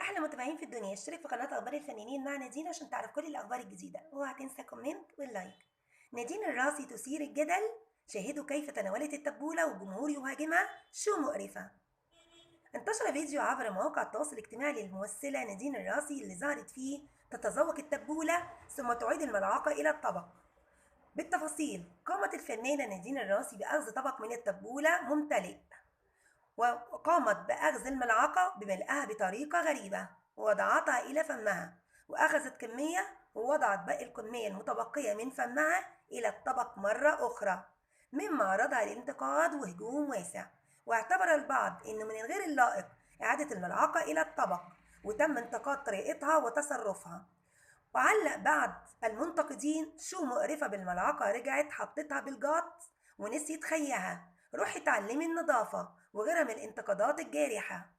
احلى متابعين في الدنيا، اشترك في قناه اخبار الفنانين مع نادين عشان تعرف كل الاخبار الجديده، اوعى تنسى كومنت واللايك. نادين الراسي تثير الجدل، شاهدوا كيف تناولت التبوله والجمهور يهاجمها، شو مقرفه. انتشر فيديو عبر مواقع التواصل الاجتماعي للممثله نادين الراسي اللي ظهرت فيه تتذوق التبوله ثم تعيد الملعقه الى الطبق. بالتفاصيل، قامت الفنانه نادين الراسي باخذ طبق من التبوله ممتلئ، وقامت بأخذ الملعقة بملئها بطريقة غريبة ووضعتها إلى فمها، وأخذت كمية ووضعت باقي الكمية المتبقية من فمها إلى الطبق مرة أخرى، مما عرضها للانتقاد وهجوم واسع. واعتبر البعض إنه من الغير اللائق إعادة الملعقة إلى الطبق، وتم انتقاد طريقتها وتصرفها. وعلق بعض المنتقدين شو مقرفة بالملعقة، رجعت حطتها بالجات ونسيت خيها، روحي اتعلمي النظافة وغيرها من الانتقادات الجارحة.